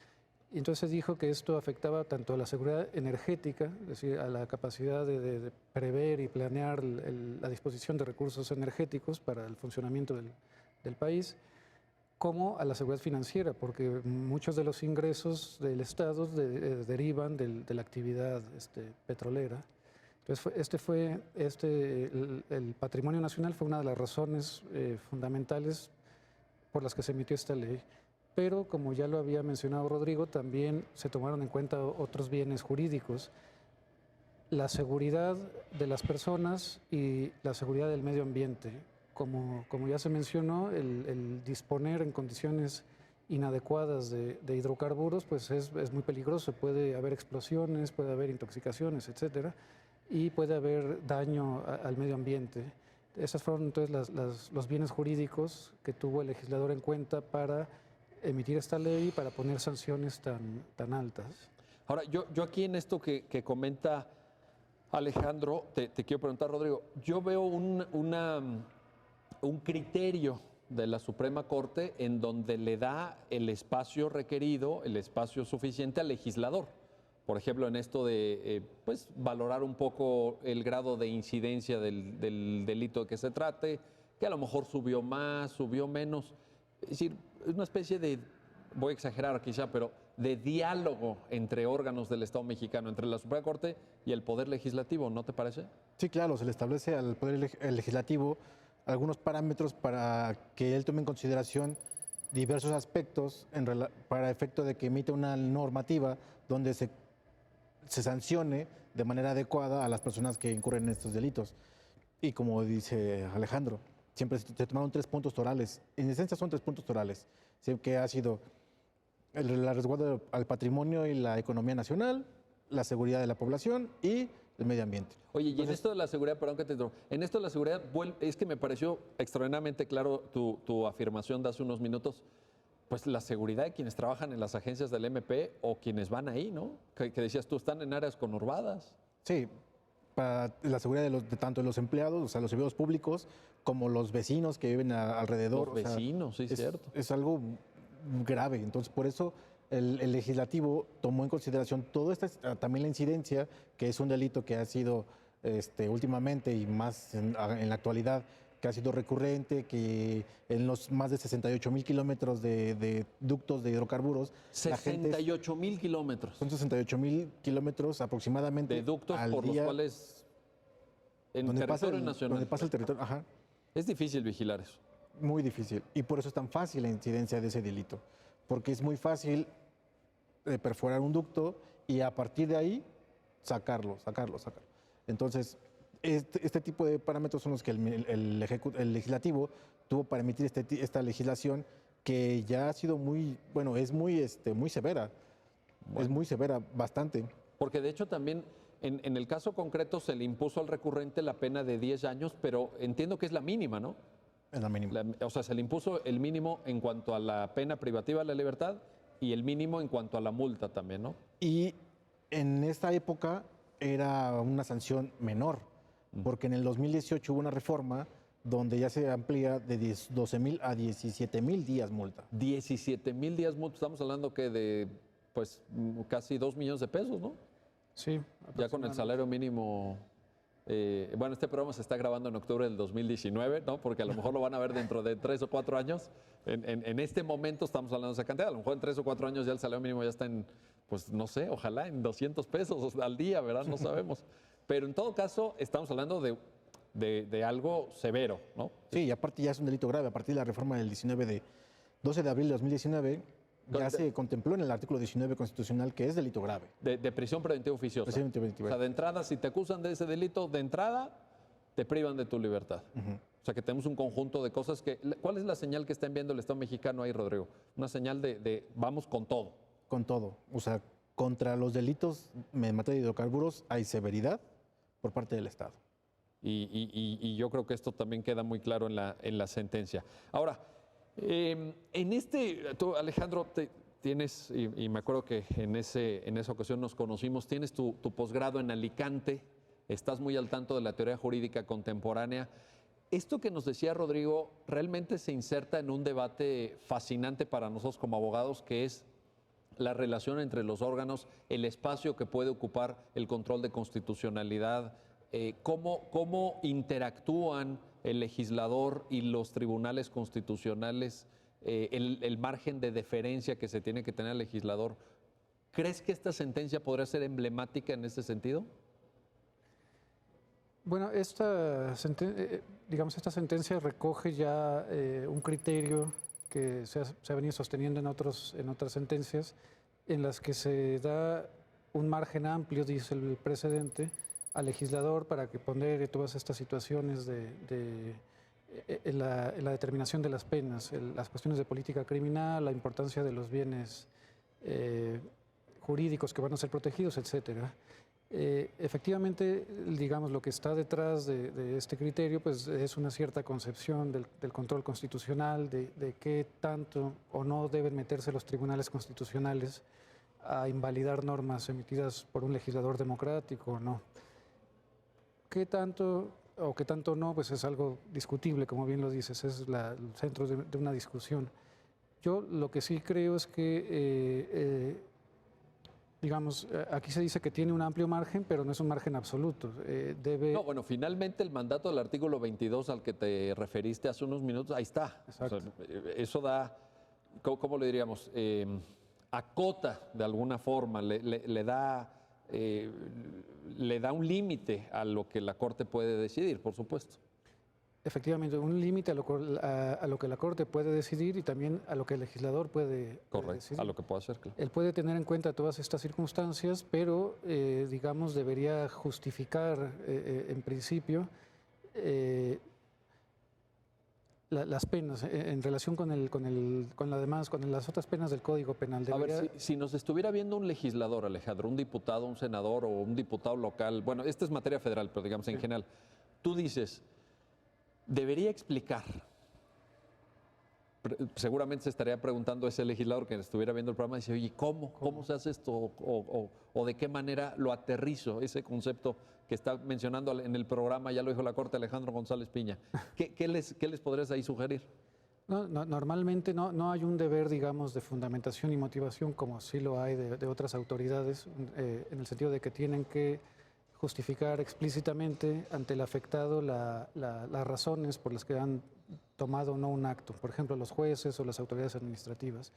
Y entonces se dijo que esto afectaba tanto a la seguridad energética, es decir, a la capacidad de prever y planear la disposición de recursos energéticos para el funcionamiento del país, como a la seguridad financiera, porque muchos de los ingresos del Estado derivan de la actividad petrolera. Entonces, el patrimonio nacional fue una de las razones fundamentales por las que se emitió esta ley. Pero, como ya lo había mencionado Rodrigo, también se tomaron en cuenta otros bienes jurídicos, la seguridad de las personas y la seguridad del medio ambiente. Como ya se mencionó, el disponer en condiciones inadecuadas de hidrocarburos pues es muy peligroso. Puede haber explosiones, puede haber intoxicaciones, etcétera, y puede haber daño al medio ambiente. Esas fueron entonces los bienes jurídicos que tuvo el legislador en cuenta para emitir esta ley y para poner sanciones tan altas. Ahora, yo aquí en esto que comenta Alejandro, te quiero preguntar, Rodrigo, yo veo un criterio de la Suprema Corte en donde le da el espacio requerido, el espacio suficiente al legislador. Por ejemplo, en esto de pues, valorar un poco el grado de incidencia del delito de que se trate, que a lo mejor subió más, subió menos. Es decir, es una especie de, voy a exagerar quizá, pero de diálogo entre órganos del Estado mexicano, entre la Suprema Corte y el Poder Legislativo, ¿no te parece? Sí, claro, se le establece al Poder Legislativo algunos parámetros para que él tome en consideración diversos aspectos para efecto de que emita una normativa donde se sancione de manera adecuada a las personas que incurren en estos delitos. Y como dice Alejandro, siempre se tomaron 3 puntos torales. En esencia son 3 puntos torales, que ha sido el resguardo al patrimonio y la economía nacional, la seguridad de la población y el medio ambiente. Oye, y en esto de la seguridad, perdón que te interrumpa, en esto de la seguridad, es que me pareció extraordinariamente claro tu afirmación de hace unos minutos, pues la seguridad de quienes trabajan en las agencias del MP o quienes van ahí, ¿no? Que decías tú, están en áreas conurbadas. Sí, para la seguridad de tanto de los empleados, o sea, los servidores públicos, como los vecinos que viven alrededor. Los vecinos, sí, es cierto. Es algo grave, entonces por eso el legislativo tomó en consideración todo también la incidencia, que es un delito que ha sido últimamente y más en la actualidad, que ha sido recurrente, que en los más de 68,000 kilómetros de ductos de hidrocarburos. 68,000 kilómetros. Son 68,000 kilómetros aproximadamente. De ductos al por día, los cuales en donde territorio nacional. Donde pasa el territorio, ajá. Es difícil vigilar eso. Muy difícil. Y por eso es tan fácil la incidencia de ese delito. Porque es muy fácil perforar un ducto y a partir de ahí sacarlo. Entonces, este tipo de parámetros son los que el legislativo tuvo para emitir esta legislación que ya ha sido muy, bueno, es muy, muy severa. Es muy severa, bastante. Porque de hecho también en el caso concreto se le impuso al recurrente la pena de 10 años, pero entiendo que es la mínima, ¿no? Es la mínima. O sea, se le impuso el mínimo en cuanto a la pena privativa de la libertad y el mínimo en cuanto a la multa también, ¿no? Y en esta época era una sanción menor, porque en el 2018 hubo una reforma donde ya se amplía de 12,000 a 17,000 días multa. 17,000 días multa, estamos hablando que de pues casi 2 millones de pesos, ¿no? Sí. Ya con el salario mínimo. Bueno, este programa se está grabando en octubre del 2019, ¿no? Porque a lo mejor lo van a ver dentro de 3 o 4 años. En este momento estamos hablando de esa cantidad. A lo mejor en 3 o 4 años ya el salario mínimo ya está en, pues no sé, ojalá en 200 pesos al día, ¿verdad? No sabemos. Pero en todo caso, estamos hablando de algo severo, ¿no? Sí, y aparte ya es un delito grave. A partir de la reforma del 12 de abril de 2019, ya se contempló en el artículo 19 constitucional que es delito grave. De prisión preventiva oficiosa. Prisión preventiva. O sea, de entrada, si te acusan de ese delito, de entrada te privan de tu libertad. O sea, que tenemos un conjunto de cosas que... ¿Cuál es la señal que está enviando el Estado mexicano ahí, Rodrigo? Una señal de vamos con todo. Con todo. O sea, contra los delitos en materia de hidrocarburos hay severidad por parte del Estado. Y yo creo que esto también queda muy claro en la sentencia. Ahora, tú, Alejandro, tienes, y me acuerdo que en esa ocasión nos conocimos, tienes tu posgrado en Alicante, estás muy al tanto de la teoría jurídica contemporánea. Esto que nos decía Rodrigo realmente se inserta en un debate fascinante para nosotros como abogados, que es la relación entre los órganos, el espacio que puede ocupar el control de constitucionalidad, cómo interactúan el legislador y los tribunales constitucionales, el margen de deferencia que se tiene que tener al legislador. ¿Crees que esta sentencia podría ser emblemática en ese sentido? Bueno, esta sentencia recoge ya un criterio que se ha venido sosteniendo en otras sentencias, en las que se da un margen amplio, dice el precedente, al legislador para que pondere todas estas situaciones en la determinación de las penas, las cuestiones de política criminal, la importancia de los bienes jurídicos que van a ser protegidos, etcétera. Efectivamente, digamos, lo que está detrás de este criterio pues, es una cierta concepción del control constitucional, de qué tanto o no deben meterse los tribunales constitucionales a invalidar normas emitidas por un legislador democrático o no. ¿Qué tanto o qué tanto no? Pues es algo discutible, como bien lo dices, es el centro de una discusión. Yo lo que sí creo es que, digamos, aquí se dice que tiene un amplio margen, pero no es un margen absoluto. No, bueno, finalmente el mandato del artículo 22 al que te referiste hace unos minutos, ahí está. Exacto. O sea, eso da, ¿cómo le diríamos? Acota de alguna forma, le da un límite a lo que la Corte puede decidir, por supuesto. Efectivamente, un límite a lo que la Corte puede decidir y también a lo que el legislador puede decidir. A lo que puede hacer, claro. Él puede tener en cuenta todas estas circunstancias, pero, digamos, debería justificar, en principio, las penas en relación con las otras penas del Código Penal. A ver, si nos estuviera viendo un legislador, Alejandro, un diputado, un senador o un diputado local, bueno, esta es materia federal, pero digamos en general, tú dices, debería explicar, seguramente se estaría preguntando ese legislador que estuviera viendo el programa, dice, oye, ¿cómo se hace esto? O de qué manera lo aterrizo, ese concepto que está mencionando en el programa, ya lo dijo la Corte, Alejandro González Piña. ¿Qué les podrías ahí sugerir? Normalmente no hay un deber, digamos, de fundamentación y motivación como sí lo hay de otras autoridades, en el sentido de que tienen que justificar explícitamente ante el afectado las razones por las que han tomado o no un acto, por ejemplo, los jueces o las autoridades administrativas.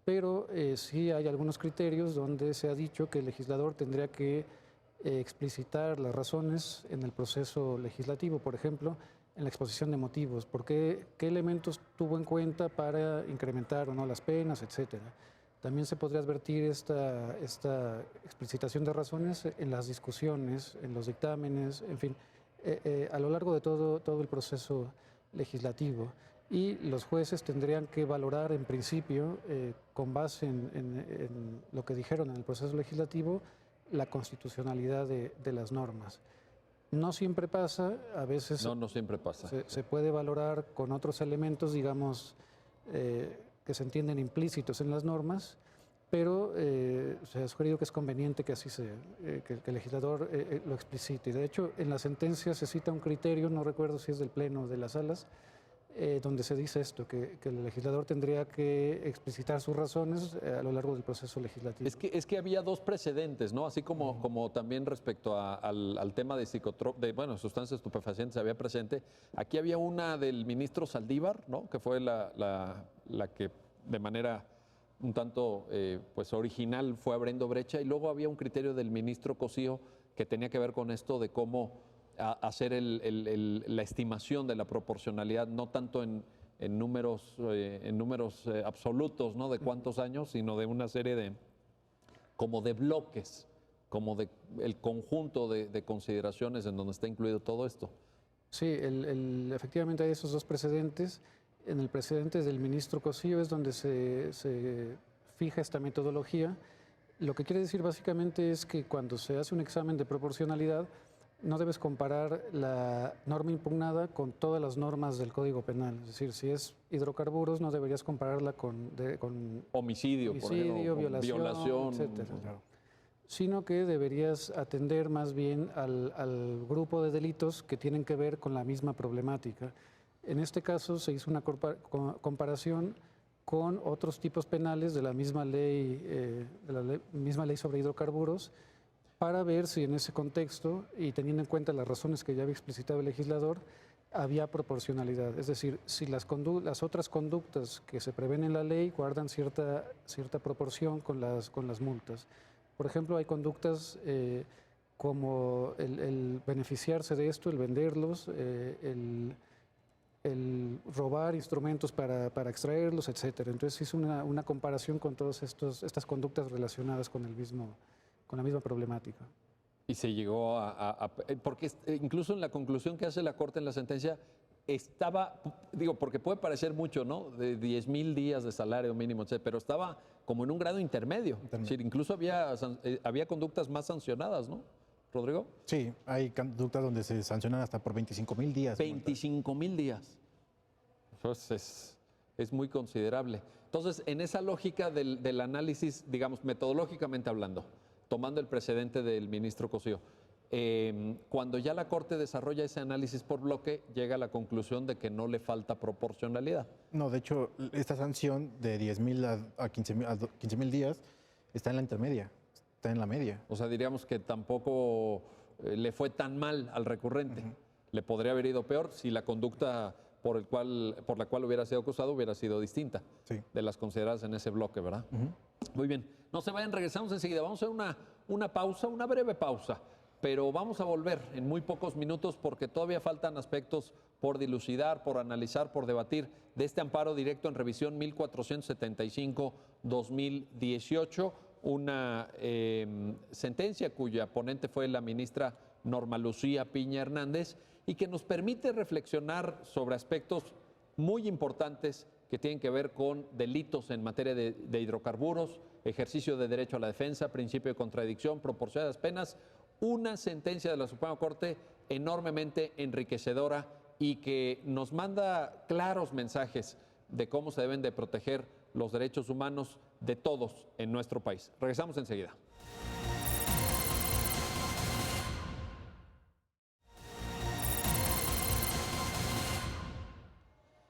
Pero sí hay algunos criterios donde se ha dicho que el legislador tendría que explicitar las razones en el proceso legislativo, por ejemplo, en la exposición de motivos, qué elementos tuvo en cuenta para incrementar o no las penas, etcétera. También se podría advertir esta explicitación de razones en las discusiones, en los dictámenes, en fin, a lo largo de todo el proceso legislativo. y los jueces tendrían que valorar en principio, con base en lo que dijeron en el proceso legislativo, la constitucionalidad de las normas. No siempre pasa, a veces No, no siempre pasa. se puede valorar con otros elementos, digamos, que se entienden implícitos en las normas, pero se ha sugerido que es conveniente que así sea, que el legislador lo explicite. De hecho, en la sentencia se cita un criterio, no recuerdo si es del Pleno o de las Salas, donde se dice esto, que el legislador tendría que explicitar sus razones a lo largo del proceso legislativo. Es que había dos precedentes, ¿no? Así como también respecto al tema de sustancias estupefacientes había presente. Aquí había una del ministro Saldívar, ¿no? Que fue la que de manera un tanto pues original fue abriendo brecha, y luego había un criterio del ministro Cosío que tenía que ver con esto de cómo hacer la estimación de la proporcionalidad, no tanto en números absolutos, ¿no? De cuántos años, sino de una serie como de bloques, como de el conjunto de consideraciones en donde está incluido todo esto. Sí, efectivamente hay esos dos precedentes. En el precedente del ministro Cosío es donde se fija esta metodología. Lo que quiere decir básicamente es que cuando se hace un examen de proporcionalidad, no debes comparar la norma impugnada con todas las normas del Código Penal. Es decir, si es hidrocarburos, no deberías compararla con Homicidio, por ejemplo, violación, etcétera. Claro. Sino que deberías atender más bien al grupo de delitos que tienen que ver con la misma problemática. En este caso se hizo una comparación con otros tipos penales de la misma misma ley sobre hidrocarburos, para ver si en ese contexto, y teniendo en cuenta las razones que ya había explicitado el legislador, había proporcionalidad. Es decir, si las otras conductas que se prevén en la ley guardan cierta proporción con las multas. Por ejemplo, hay conductas como el beneficiarse de esto, el venderlos, el robar instrumentos para extraerlos, etcétera. Entonces hizo una comparación con todas estas conductas relacionadas con la misma problemática. Y se llegó porque incluso en la conclusión que hace la Corte en la sentencia estaba, porque puede parecer mucho, ¿no? De 10,000 días de salario mínimo, etc., pero estaba como en un grado intermedio. Es decir, incluso había conductas más sancionadas, ¿no, Rodrigo? Sí, hay conductas donde se sancionan hasta por 25,000 días. 25,000 días. Eso es muy considerable. Entonces, en esa lógica del análisis, digamos, metodológicamente hablando, tomando el precedente del ministro Cosío, cuando ya la Corte desarrolla ese análisis por bloque, llega a la conclusión de que no le falta proporcionalidad. No, de hecho, esta sanción de 10,000 a 15,000 días está en la intermedia, está en la media. O sea, diríamos que tampoco le fue tan mal al recurrente. Le podría haber ido peor si la conducta por la cual hubiera sido acusado hubiera sido distinta de las consideradas en ese bloque, ¿verdad? Muy bien. No se vayan, regresamos enseguida. Vamos a hacer una pausa, una breve pausa, pero vamos a volver en muy pocos minutos porque todavía faltan aspectos por dilucidar, por analizar, por debatir de este amparo directo en revisión 1475-2018, una sentencia cuya ponente fue la ministra Norma Lucía Piña Hernández y que nos permite reflexionar sobre aspectos muy importantes que tienen que ver con delitos en materia de hidrocarburos, ejercicio de derecho a la defensa, principio de contradicción, proporción de las penas, una sentencia de la Suprema Corte enormemente enriquecedora y que nos manda claros mensajes de cómo se deben de proteger los derechos humanos de todos en nuestro país. Regresamos enseguida.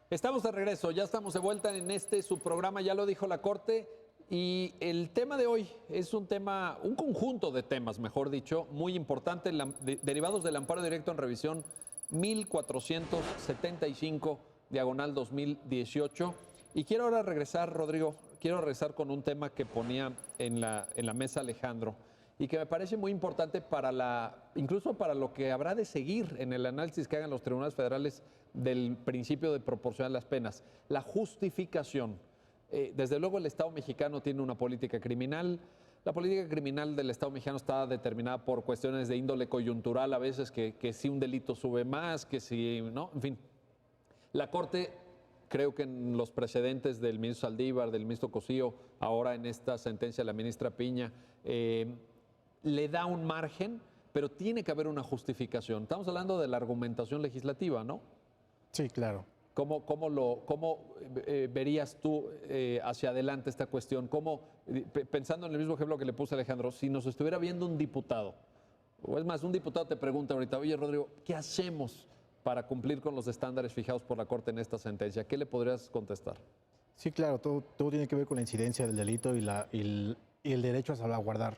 Estamos de regreso, ya estamos de vuelta en su programa, ya lo dijo la Corte, y el tema de hoy es un conjunto de temas, mejor dicho, muy importante, derivados del amparo directo en revisión 1475/2018. Y quiero ahora regresar, Rodrigo, con un tema que ponía en la mesa Alejandro, y que me parece muy importante incluso para lo que habrá de seguir en el análisis que hagan los tribunales federales del principio de proporcionar las penas, la justificación. Desde luego el Estado mexicano tiene una política criminal. La política criminal del Estado mexicano está determinada por cuestiones de índole coyuntural, a veces que si un delito sube más, que si no, en fin. La Corte creo que en los precedentes del ministro Saldívar, del ministro Cosío, ahora en esta sentencia de la ministra Piña, le da un margen, pero tiene que haber una justificación. Estamos hablando de la argumentación legislativa, ¿no? Sí, claro. ¿Cómo verías tú hacia adelante esta cuestión? Pensando en el mismo ejemplo que le puse a Alejandro, si nos estuviera viendo un diputado, o es más, un diputado te pregunta ahorita, oye, Rodrigo, ¿qué hacemos para cumplir con los estándares fijados por la Corte en esta sentencia? ¿Qué le podrías contestar? Sí, claro, todo tiene que ver con la incidencia del delito y el derecho a salvaguardar.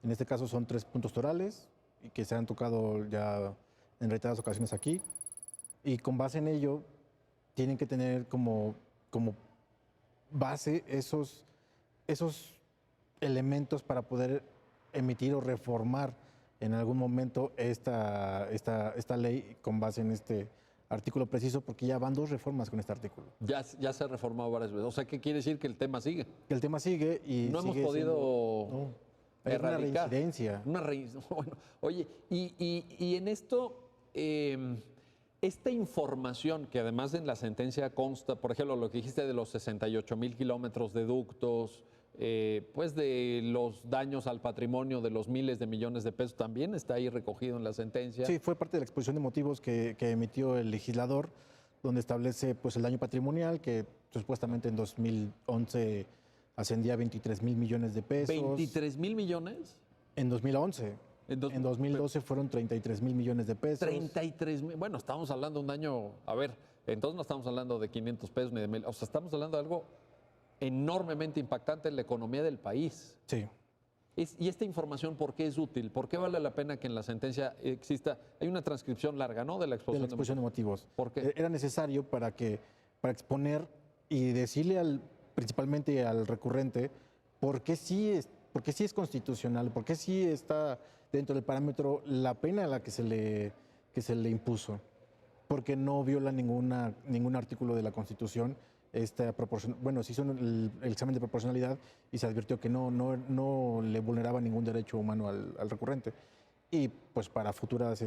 En este caso son 3 puntos torales y que se han tocado ya en reiteradas ocasiones aquí. Y con base en ello, tienen que tener como base esos elementos para poder emitir o reformar en algún momento esta ley con base en este artículo preciso, porque ya van 2 reformas con este artículo. Ya se ha reformado varias veces. O sea, ¿qué quiere decir? Que el tema sigue. El tema sigue y no sigue hemos podido hay una erradicar. reincidencia. Bueno, oye, y en esto, esta información que además en la sentencia consta, por ejemplo, lo que dijiste de los 68,000 kilómetros de ductos, pues de los daños al patrimonio de los miles de millones de pesos, también está ahí recogido en la sentencia. Sí, fue parte de la exposición de motivos que emitió el legislador, donde establece pues, el daño patrimonial, que supuestamente en 2011 ascendía a 23,000 millones de pesos. ¿23,000 millones? En 2011. En 2012 fueron 33,000 millones de pesos. 33,000. Bueno, estamos hablando de un daño, a ver, entonces no estamos hablando de 500 pesos ni de 1,000, o sea, estamos hablando de algo enormemente impactante en la economía del país. Sí. ¿Y esta información por qué es útil? ¿Por qué vale la pena que en la sentencia exista? Hay una transcripción larga, ¿no? De la exposición De motivos. ¿Por qué? Era necesario para exponer y decirle principalmente al recurrente por qué sí es constitucional, por qué sí está dentro del parámetro la pena a la que se le impuso, porque no viola ningún artículo de la Constitución. Bueno, se hizo el examen de proporcionalidad y se advirtió que no le vulneraba ningún derecho humano al recurrente. Y pues para futuras,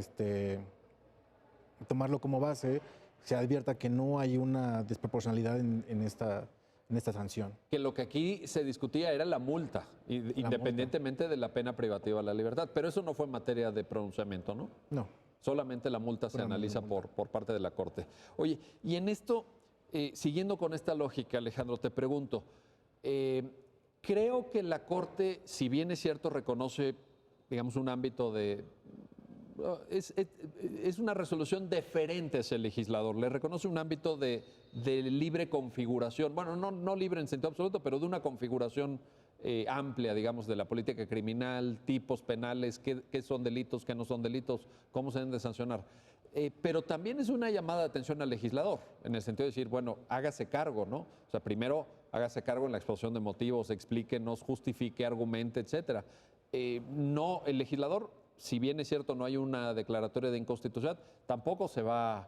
tomarlo como base, se advierta que no hay una desproporcionalidad en esta sanción. Que lo que aquí se discutía era la multa, independientemente de la pena privativa de la libertad. Pero eso no fue materia de pronunciamiento, ¿no? No. Solamente la multa se analiza por parte de la Corte. Oye, y en esto, siguiendo con esta lógica, Alejandro, te pregunto, creo que la Corte, si bien es cierto, reconoce, digamos, un ámbito de... Es una resolución deferente a ese legislador, le reconoce un ámbito de libre configuración, bueno, no libre en sentido absoluto, pero de una configuración amplia, digamos, de la política criminal, tipos penales, qué son delitos, qué no son delitos, cómo se deben de sancionar. Pero también es una llamada de atención al legislador, en el sentido de decir, bueno, hágase cargo, ¿no? O sea, primero hágase cargo en la exposición de motivos, explíquenos, justifique, argumente, etcétera. No, el legislador, si bien es cierto no hay una declaratoria de inconstitucionalidad, tampoco se va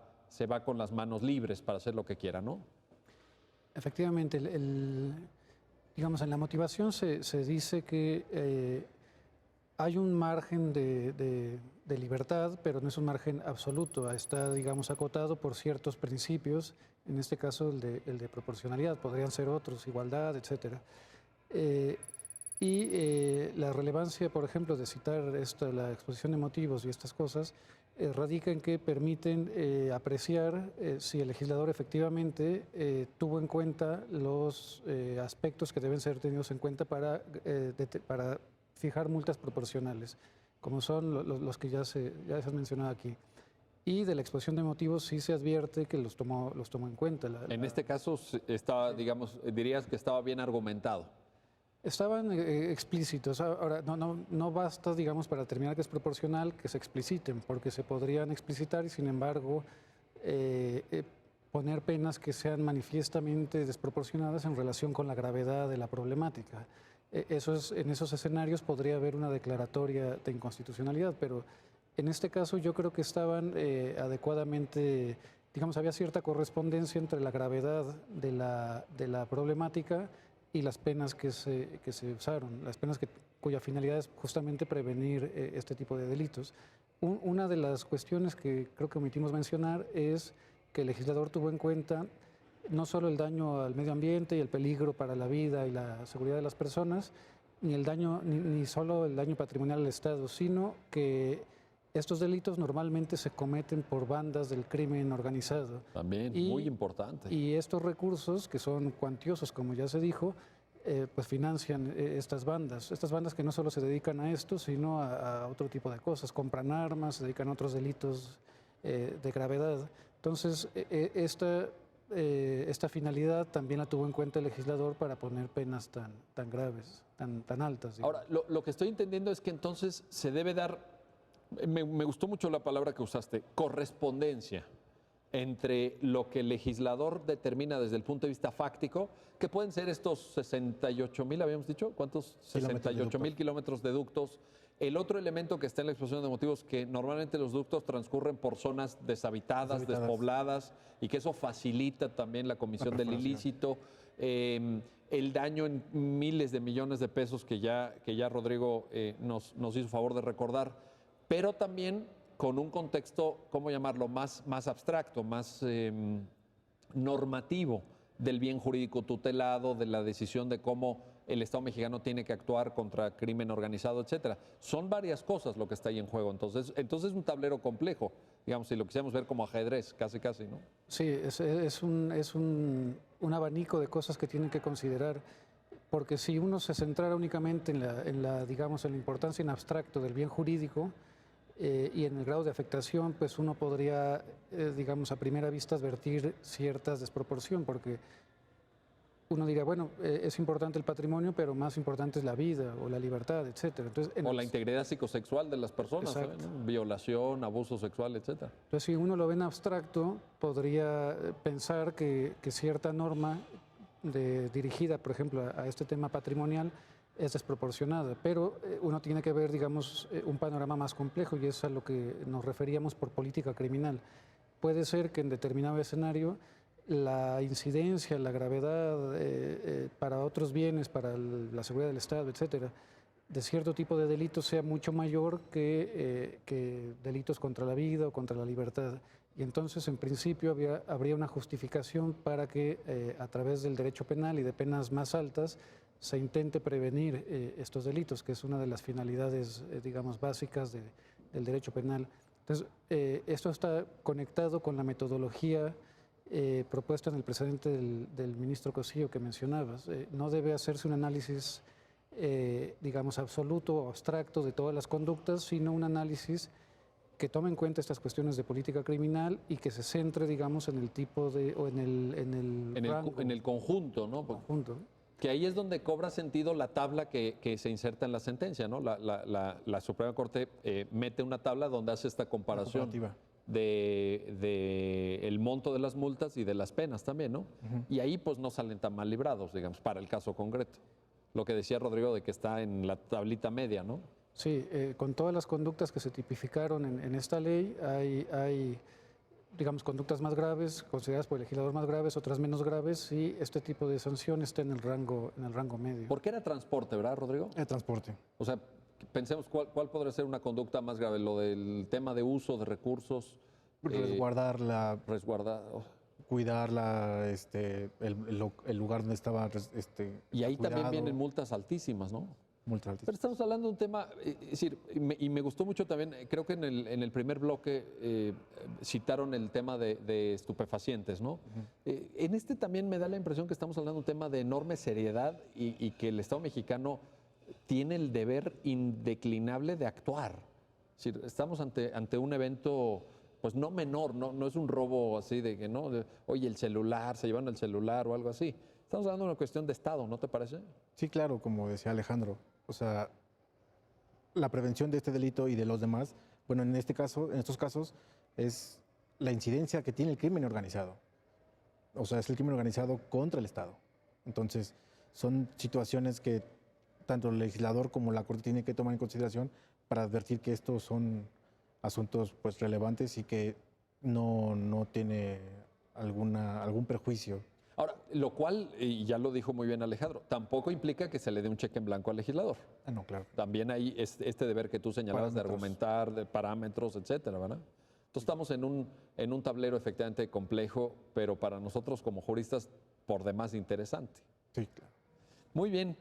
con las manos libres para hacer lo que quiera, ¿no? Efectivamente, digamos, en la motivación se dice que hay un margen de libertad, pero no es un margen absoluto. Está, digamos, acotado por ciertos principios, en este caso el de proporcionalidad, podrían ser otros, igualdad, etcétera. La relevancia, por ejemplo, de citar la exposición de motivos y estas cosas, radica en que permiten apreciar si el legislador efectivamente tuvo en cuenta los aspectos que deben ser tenidos en cuenta para fijar multas proporcionales, como son los que ya se han mencionado aquí. Y de la exposición de motivos sí se advierte que los tomó en cuenta. En este caso, estaba, digamos, dirías que estaba bien argumentado. Estaban explícitos. Ahora, no basta, digamos, para determinar que es proporcional que se expliciten, porque se podrían explicitar y, sin embargo, poner penas que sean manifiestamente desproporcionadas en relación con la gravedad de la problemática. En esos escenarios podría haber una declaratoria de inconstitucionalidad, pero en este caso yo creo que estaban adecuadamente, digamos, había cierta correspondencia entre la gravedad de la problemática y las penas que se usaron, las penas cuya finalidad es justamente prevenir este tipo de delitos. Una de las cuestiones que creo que omitimos mencionar es que el legislador tuvo en cuenta no solo el daño al medio ambiente y el peligro para la vida y la seguridad de las personas, ni el daño, ni solo el daño patrimonial al Estado, sino que estos delitos normalmente se cometen por bandas del crimen organizado. También, muy importante. Y estos recursos, que son cuantiosos, como ya se dijo, pues financian estas bandas que no solo se dedican a esto, sino a otro tipo de cosas, compran armas, se dedican a otros delitos de gravedad. Entonces, esta finalidad también la tuvo en cuenta el legislador para poner penas tan graves, tan altas. Digamos. Ahora, lo que estoy entendiendo es que entonces se debe dar, me gustó mucho la palabra que usaste, correspondencia entre lo que el legislador determina desde el punto de vista fáctico, que pueden ser estos 68,000, habíamos dicho, ¿cuántos? 68,000 kilómetros de ductos. El otro elemento que está en la exposición de motivos, que normalmente los ductos transcurren por zonas deshabitadas, despobladas, y que eso facilita también la comisión del ilícito. El daño en miles de millones de pesos que ya Rodrigo nos hizo favor de recordar, pero también con un contexto, ¿cómo llamarlo?, más abstracto, más normativo del bien jurídico tutelado, de la decisión de cómo el Estado mexicano tiene que actuar contra crimen organizado, etcétera. Son varias cosas lo que está ahí en juego. Entonces es un tablero complejo, digamos, si lo quisiéramos ver como ajedrez, casi, ¿no? Sí, es un abanico de cosas que tienen que considerar, porque si uno se centrara únicamente en la importancia en abstracto del bien jurídico, y en el grado de afectación, pues uno podría, a primera vista advertir ciertas desproporción, porque uno diría, bueno, es importante el patrimonio, pero más importante es la vida o la libertad, etcétera. Entonces, o la integridad psicosexual de las personas, ¿no? Violación, abuso sexual, etcétera. Entonces, si uno lo ve en abstracto, podría pensar que cierta norma dirigida, por ejemplo, a este tema patrimonial, es desproporcionada, pero uno tiene que ver, un panorama más complejo, y es a lo que nos referíamos por política criminal. Puede ser que en determinado escenario la incidencia, la gravedad para otros bienes, para la seguridad del Estado, etcétera, de cierto tipo de delitos sea mucho mayor que delitos contra la vida o contra la libertad. Y entonces, en principio, habría una justificación para que a través del derecho penal y de penas más altas se intente prevenir estos delitos, que es una de las finalidades, básicas del derecho penal. Entonces, esto está conectado con la metodología propuesta en el precedente del ministro Cosío que mencionabas. No debe hacerse un análisis, absoluto o abstracto de todas las conductas, sino un análisis que tome en cuenta estas cuestiones de política criminal y que se centre, en el tipo de, o en el conjunto, ¿no? Conjunto. Que ahí es donde cobra sentido la tabla que se inserta en la sentencia, ¿no? La Suprema Corte mete una tabla donde hace esta comparación de el monto de las multas y de las penas también, ¿no? Y ahí pues no salen tan mal librados, para el caso concreto. Lo que decía Rodrigo de que está en la tablita media, ¿no? Sí, con todas las conductas que se tipificaron en esta ley, hay conductas más graves, consideradas por el legislador más graves, otras menos graves, y este tipo de sanción está en el rango medio. ¿Por qué era transporte, verdad, Rodrigo? Transporte. O sea, pensemos cuál podría ser una conducta más grave, lo del tema de uso de recursos. Resguardarla. Cuidarla, el lugar donde estaba. Y ahí cuidado. También vienen multas altísimas, ¿no? Multas altísimas. Pero estamos hablando de un tema, es decir, y me gustó mucho también, creo que en el primer bloque citaron el tema de estupefacientes, ¿no? En este también me da la impresión que estamos hablando de un tema de enorme seriedad y que el Estado mexicano tiene el deber indeclinable de actuar. Es decir, estamos ante un evento, pues no menor, no es un robo así de que, ¿no? Oye, el celular, se llevaron el celular o algo así. Estamos hablando de una cuestión de Estado, ¿no te parece? Sí, claro, como decía Alejandro. O sea, la prevención de este delito y de los demás, bueno, en estos casos, es la incidencia que tiene el crimen organizado. O sea, es el crimen organizado contra el Estado. Entonces, son situaciones que tanto el legislador como la Corte tienen que tomar en consideración para advertir que estos son asuntos pues relevantes y que no tiene algún perjuicio. Ahora, lo cual, y ya lo dijo muy bien Alejandro, tampoco implica que se le dé un cheque en blanco al legislador. No, claro. También hay este deber que tú señalabas de argumentar, de parámetros, etcétera, ¿verdad? Entonces estamos en un tablero efectivamente complejo, pero para nosotros como juristas por demás interesante. Sí, claro. Muy bien.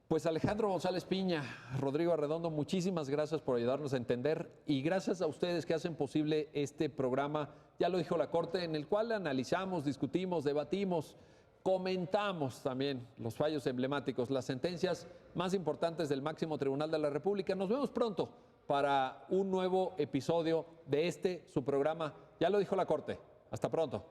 Pues Alejandro González Piña, Rodrigo Arredondo, muchísimas gracias por ayudarnos a entender y gracias a ustedes que hacen posible este programa, ya lo dijo la Corte, en el cual analizamos, discutimos, debatimos, comentamos también los fallos emblemáticos, las sentencias más importantes del máximo tribunal de la República. Nos vemos pronto para un nuevo episodio de su programa, ya lo dijo la Corte. Hasta pronto.